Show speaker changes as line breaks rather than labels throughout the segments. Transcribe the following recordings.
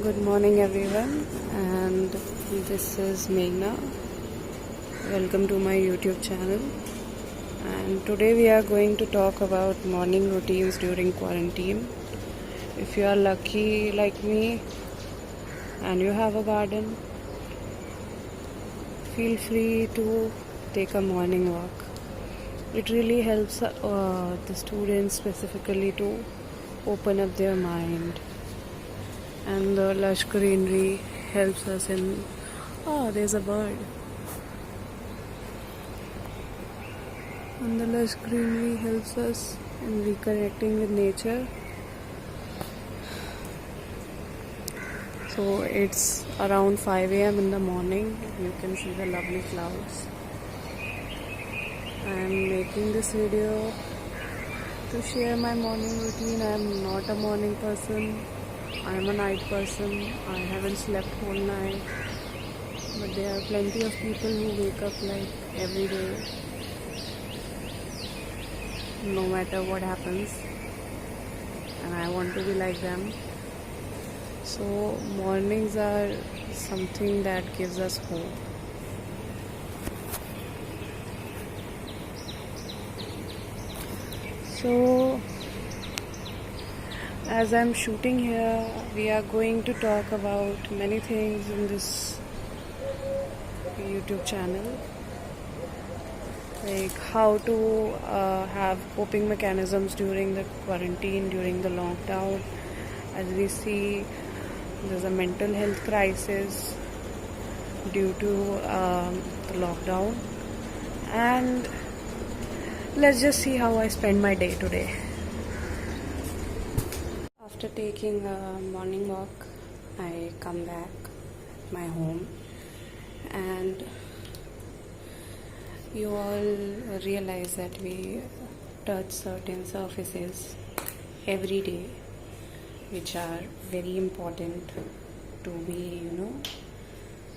Good morning everyone, and this is Meghna. Welcome to my YouTube channel. And today we are going to talk about morning routines during quarantine. If you are lucky like me and you have a garden, feel free to take a morning walk. It really helps the students specifically to open up their mind, and the lush greenery helps us in. Oh, there's a bird. And the lush greenery helps us in reconnecting with nature. So it's around 5 a.m. in the morning. You can see the lovely clouds. I'm making this video to share my morning routine. I'm not a morning person. I'm a night person. I haven't slept whole night. But there are plenty of people who wake up like every day, no matter what happens. And I want to be like them. So mornings are something that gives us hope. So as I'm shooting here, we are going to talk about many things in this YouTube channel, like how to have coping mechanisms during the quarantine, during the lockdown. As we see, there's a mental health crisis due to the lockdown, and let's just see how I spend my day today. After taking a morning walk, I come back at my home, and you all realize that we touch certain surfaces every day which are very important to be,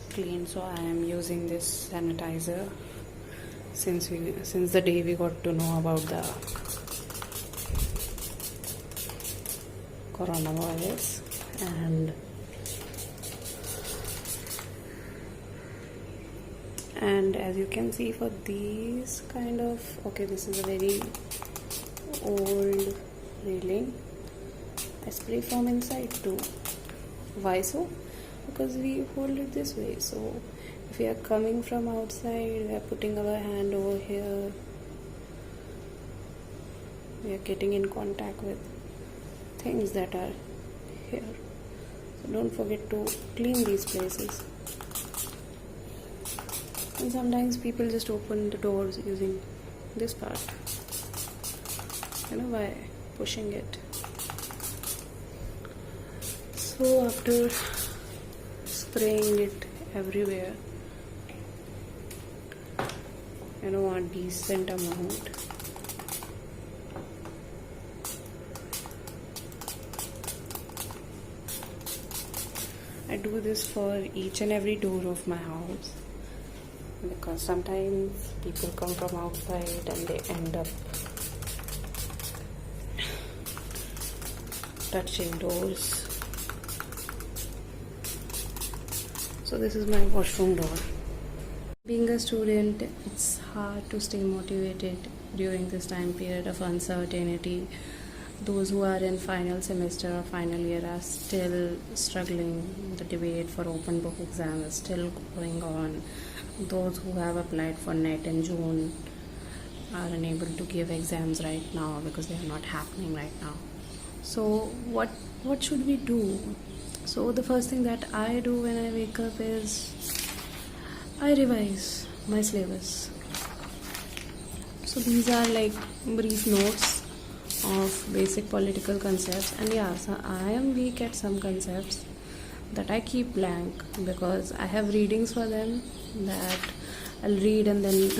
clean. So I am using this sanitizer since the day we got to know about the coronavirus. And as you can see, for these kind of, this is a very old railing. I spray from inside too. Why so? Because we hold it this way. So if we are coming from outside, we are putting our hand over here. We are getting in contact with things that are here. So don't forget to clean these places. And sometimes people just open the doors using this part, by pushing it. So after spraying it everywhere, a decent amount, I do this for each and every door of my house, because sometimes people come from outside and they end up touching doors. So this is my washroom door. Being a student, it's hard to stay motivated during this time period of uncertainty. Those who are in final semester or final year are still struggling. The debate for open book exam is still going on. Those who have applied for NET in June are unable to give exams right now because they are not happening right now. So what should we do? So the first thing that I do when I wake up is I revise my syllabus. So these are like brief notes of basic political concepts, and so I am weak at some concepts that I keep blank because I have readings for them that I'll read and then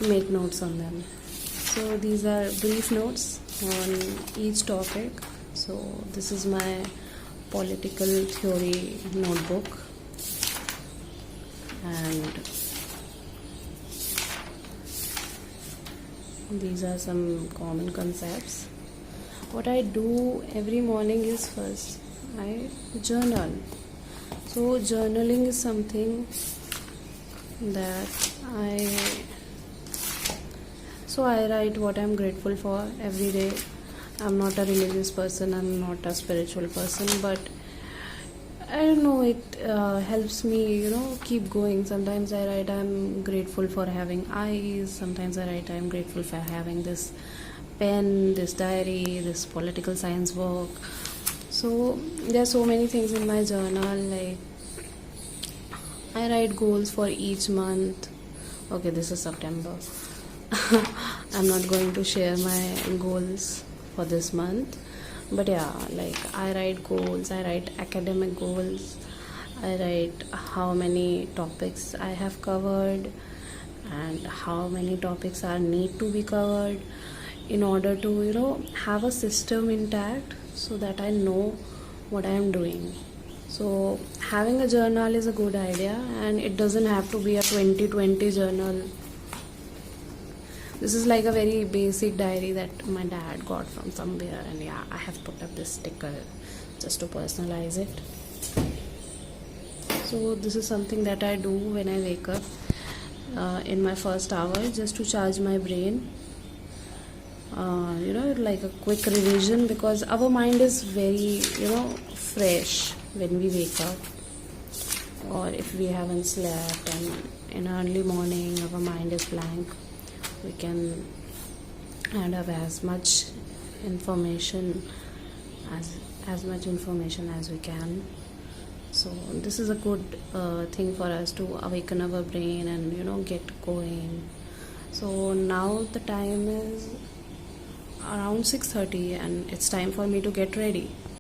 make notes on them. So these are brief notes on each topic. So this is my political theory notebook, and these are some common concepts. What I do every morning is, first I journal. So journaling is something that I write what I'm grateful for every day. I'm not a religious person, I'm not a spiritual person, but I don't know, it helps me, keep going. Sometimes I write I'm grateful for having eyes, sometimes I write I'm grateful for having this pen, this diary, this political science book. So there are so many things in my journal, like I write goals for each month. Okay, this is September. I'm not going to share my goals for this month, but yeah, like I write goals, I write academic goals, I write how many topics I have covered and how many topics are need to be covered in order to have a system intact so that I know what I am doing. So having a journal is a good idea, and it doesn't have to be a 2020 journal. This is like a very basic diary that my dad got from somewhere, and yeah, I have put up this sticker just to personalize it. So this is something that I do when I wake up in my first hour, just to charge my brain. Like a quick revision, because our mind is very fresh when we wake up, or if we haven't slept and in early morning our mind is blank, we can have as much information as we can. So this is a good thing for us to awaken our brain and get going. So now the time is around 6:30 and it's time for me to get ready.